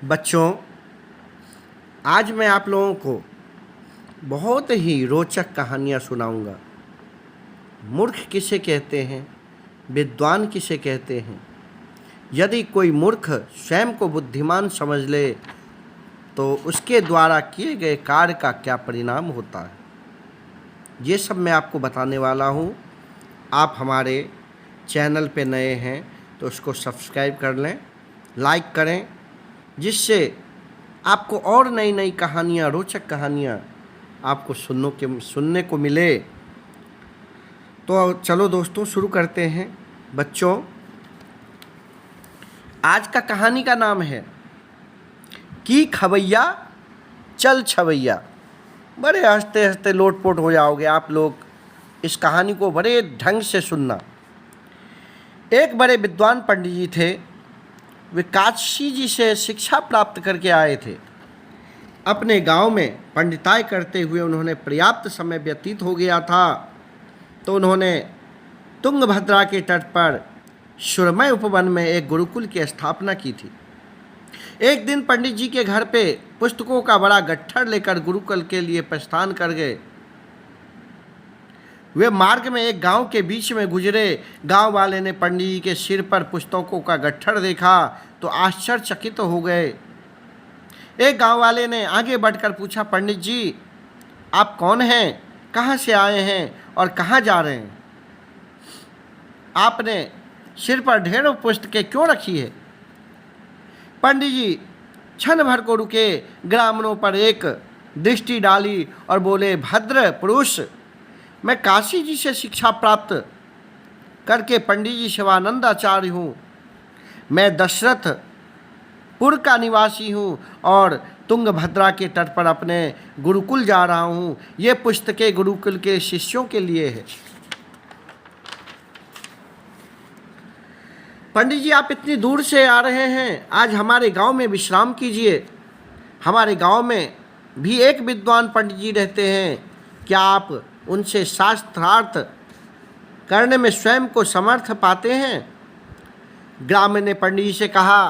बच्चों, आज मैं आप लोगों को बहुत ही रोचक कहानियाँ सुनाऊंगा। मूर्ख किसे कहते हैं, विद्वान किसे कहते हैं। यदि कोई मूर्ख स्वयं को बुद्धिमान समझ ले तो उसके द्वारा किए गए कार्य का क्या परिणाम होता है, ये सब मैं आपको बताने वाला हूँ। आप हमारे चैनल पे नए हैं तो उसको सब्सक्राइब कर लें, लाइक करें, जिससे आपको और नई नई कहानियाँ, रोचक कहानियाँ आपको सुनने को मिले। तो चलो दोस्तों, शुरू करते हैं। बच्चों, आज का कहानी का नाम है की खबैया चल छवैया। बड़े हंसते हंसते लोटपोट हो जाओगे आप लोग। इस कहानी को बड़े ढंग से सुनना। एक बड़े विद्वान पंडित जी थे। वे काशी जी से शिक्षा प्राप्त करके आए थे। अपने गांव में पंडिताई करते हुए उन्होंने पर्याप्त समय व्यतीत हो गया था, तो उन्होंने तुंगभद्रा के तट पर सुरमय उपवन में एक गुरुकुल की स्थापना की थी। एक दिन पंडित जी के घर पे पुस्तकों का बड़ा गट्ठर लेकर गुरुकुल के लिए प्रस्थान कर गए। वे मार्ग में एक गांव के बीच में गुजरे। गांव वाले ने पंडित जी के सिर पर पुस्तकों का गट्ठर देखा तो आश्चर्यचकित हो गए। एक गांव वाले ने आगे बढ़कर पूछा, पंडित जी, आप कौन हैं, कहाँ से आए हैं और कहाँ जा रहे हैं? आपने सिर पर ढेरों पुस्तकें क्यों रखी है? पंडित जी क्षण भर को रुके, ग्रामीणों पर एक दृष्टि डाली और बोले, भद्र पुरुष, मैं काशी जी से शिक्षा प्राप्त करके पंडित जी शिवानंद आचार्य हूँ। मैं दशरथपुर का निवासी हूँ और तुंगभद्रा के तट पर अपने गुरुकुल जा रहा हूँ। ये पुस्तकें गुरुकुल के शिष्यों के लिए है। पंडित जी, आप इतनी दूर से आ रहे हैं, आज हमारे गांव में विश्राम कीजिए। हमारे गांव में भी एक विद्वान पंडित जी रहते हैं। क्या आप उनसे शास्त्रार्थ करने में स्वयं को समर्थ पाते हैं? ग्रामीण ने पंडित जी से कहा।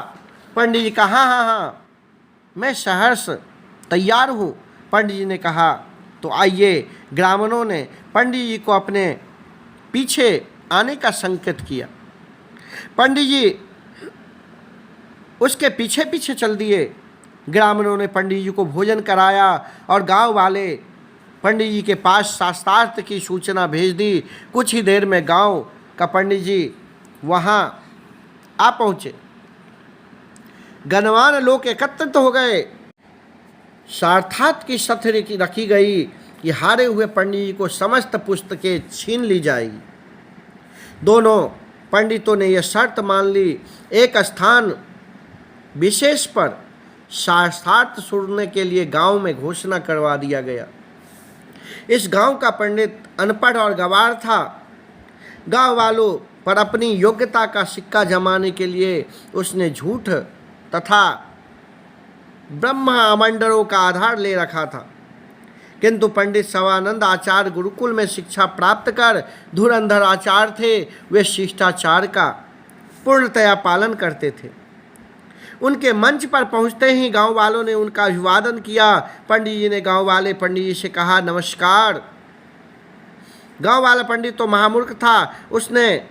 पंडित जी कहा, हाँ, मैं सहर्ष तैयार हूँ। पंडित जी ने कहा, तो आइए। ग्रामीणों ने पंडित जी को अपने पीछे आने का संकेत किया। पंडित जी उसके पीछे पीछे चल दिए। ग्रामीणों ने पंडित जी को भोजन कराया और गांव वाले पंडित जी के पास शास्त्रार्थ की सूचना भेज दी। कुछ ही देर में गांव का पंडित जी वहां आ पहुँचे। गणवान लोग एकत्रित हो गए। सार्थात की सथरी की रखी गई कि हारे हुए पंडित जी को समस्त पुस्तकें छीन ली जाएगी। दोनों पंडितों ने यह शर्त मान ली, एक स्थान विशेष पर शास्त्रार्थ सुनने के लिए गांव में घोषणा करवा दिया गया। इस गांव का पंडित अनपढ़ और गंवार था। गांव वालों पर अपनी योग्यता का सिक्का जमाने के लिए उसने झूठ तथा ब्रह्मामंडलों का आधार ले रखा था। किंतु पंडित शिवानंद आचार्य गुरुकुल में शिक्षा प्राप्त कर धुरंधर आचार्य थे। वे शिष्टाचार का पूर्णतया पालन करते थे। उनके मंच पर पहुंचते ही गांव वालों ने उनका अभिवादन किया। पंडित जी ने गांव वाले पंडित जी से कहा, नमस्कार। गांव वाला पंडित तो महामूर्ख था। उसने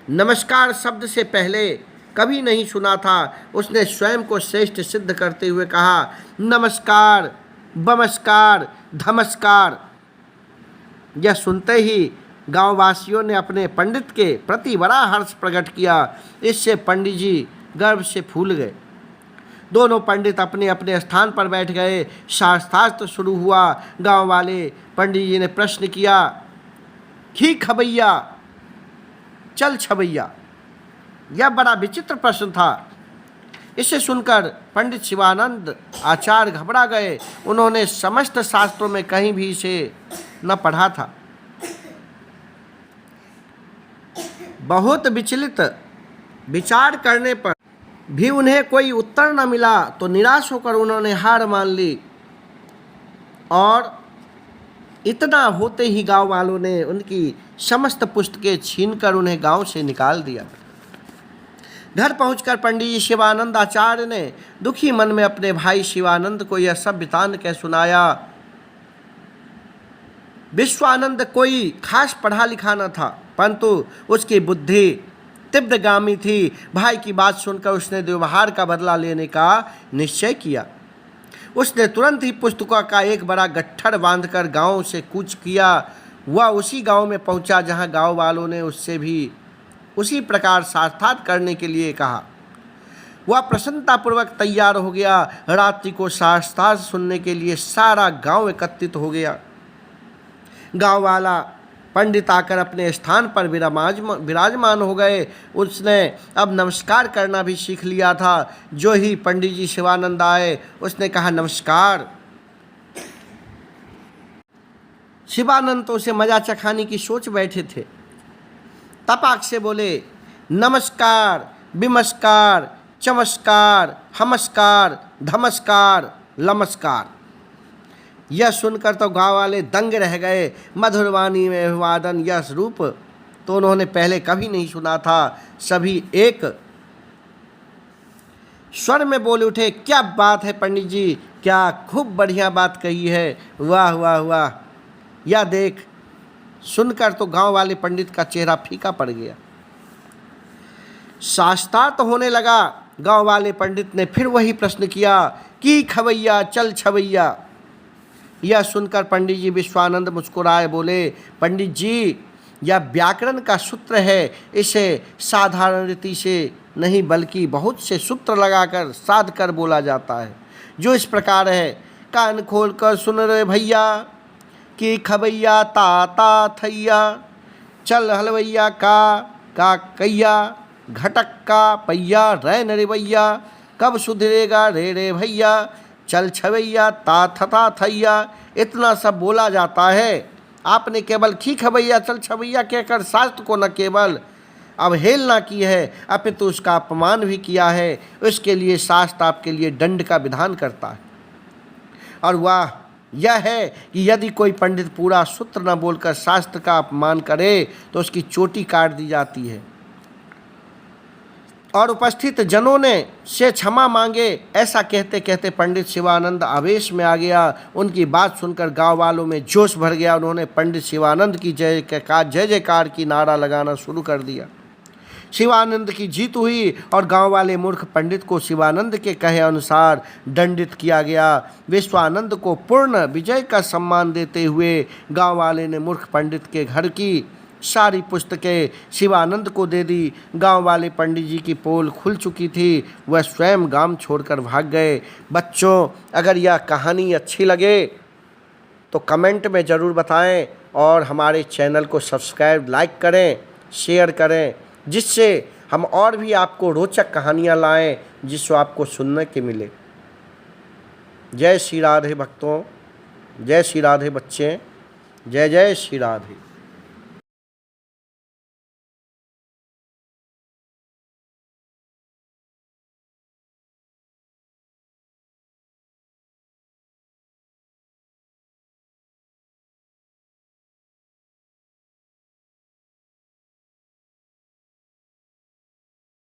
नमस्कार शब्द से पहले कभी नहीं सुना था। उसने स्वयं को श्रेष्ठ सिद्ध करते हुए कहा, नमस्कार, बमस्कार, धमस्कार। यह सुनते ही गांववासियों ने अपने पंडित के प्रति बड़ा हर्ष प्रकट किया। इससे पंडित जी गर्व से फूल गए। दोनों पंडित अपने अपने स्थान पर बैठ गए। शास्त्रार्थ शुरू हुआ। गांव वाले पंडित जी ने प्रश्न किया, की खबैया चल छवैया। यह बड़ा विचित्र प्रश्न था। इसे सुनकर पंडित शिवानंद आचार्य घबरा गए। उन्होंने समस्त शास्त्रों में कहीं भी इसे न पढ़ा था। बहुत विचलित विचार करने पर भी उन्हें कोई उत्तर न मिला तो निराश होकर उन्होंने हार मान ली और इतना होते ही गांव वालों ने उनकी समस्त पुस्तकें छीनकर उन्हें गांव से निकाल दिया। घर पहुंचकर पंडित जी शिवानंद आचार्य ने दुखी मन में अपने भाई शिवानंद को यह सब वृतांत कह सुनाया। विश्वानंद कोई खास पढ़ा लिखा न था, परंतु उसकी बुद्धि तीव्रगामी थी। भाई की बात सुनकर उसने व्यवहार का बदला लेने का निश्चय किया। उसने तुरंत ही पुस्तकों का एक बड़ा गट्ठर बांधकर गांव से कूच किया। वह उसी गांव में पहुंचा जहां गांव वालों ने उससे भी उसी प्रकार साक्षात करने के लिए कहा। वह प्रसन्नतापूर्वक तैयार हो गया। रात्रि को साक्षात सुनने के लिए सारा गांव एकत्रित हो गया। गांव वाला पंडित आकर अपने स्थान पर विराजमान हो गए। उसने अब नमस्कार करना भी सीख लिया था। जो ही पंडित जी शिवानंद आए, उसने कहा, नमस्कार। शिवानंद तो उसे मजा चखाने की सोच बैठे थे। तपाक से बोले, नमस्कार, बिमस्कार, चमस्कार, हमस्कार, धमस्कार, लमस्कार। यह सुनकर तो गाँव वाले दंग रह गए। मधुरवाणी में अभिवादन यह रूप तो उन्होंने पहले कभी नहीं सुना था। सभी एक स्वर में बोल उठे, क्या बात है पंडित जी, क्या खूब बढ़िया बात कही है, वाह वाह वाह। यह देख सुनकर तो गांव वाले पंडित का चेहरा फीका पड़ गया। शास्त्रार्थ होने लगा। गांव वाले पंडित ने फिर वही प्रश्न किया कि खवैया चल छवैया। यह सुनकर पंडित जी विश्वानंद मुस्कुराए, बोले, पंडित जी, यह व्याकरण का सूत्र है। इसे साधारण रीति से नहीं बल्कि बहुत से सूत्र लगाकर साध कर बोला जाता है, जो इस प्रकार है। कान खोल कर सुन रे भैया कि खबैया ता ता थैया, चल हलवैया का कैया, घटक का पैया रे नरेवैया, कब सुधरेगा रे रे भैया, चल छवैया ता थता थैया। इतना सब बोला जाता है। आपने केवल खी खबैया चल छवैया कहकर शास्त्र को न केवल अवहेलना की है, अपितु उसका अपमान भी किया है। इसके लिए शास्त्र आपके लिए दंड का विधान करता है। और वह यह है कि यदि कोई पंडित पूरा सूत्र न बोलकर शास्त्र का अपमान करे तो उसकी चोटी काट दी जाती है। और उपस्थित जनों ने से क्षमा मांगे। ऐसा कहते कहते पंडित शिवानंद आवेश में आ गया। उनकी बात सुनकर गांव वालों में जोश भर गया। उन्होंने पंडित शिवानंद की जय जयकार की नारा लगाना शुरू कर दिया। शिवानंद की जीत हुई और गांव वाले मूर्ख पंडित को शिवानंद के कहे अनुसार दंडित किया गया। विश्वानंद को पूर्ण विजय का सम्मान देते हुए गांव वाले ने मूर्ख पंडित के घर की सारी पुस्तकें शिवानंद को दे दी। गांव वाले पंडित जी की पोल खुल चुकी थी। वह स्वयं गांव छोड़कर भाग गए। बच्चों, अगर यह कहानी अच्छी लगे तो कमेंट में ज़रूर बताएं और हमारे चैनल को सब्सक्राइब, लाइक करें, शेयर करें, जिससे हम और भी आपको रोचक कहानियाँ लाएं जिससे आपको सुनने के मिले। जय श्री राधे भक्तों, जय श्री राधे बच्चे, जय जय श्री राधे।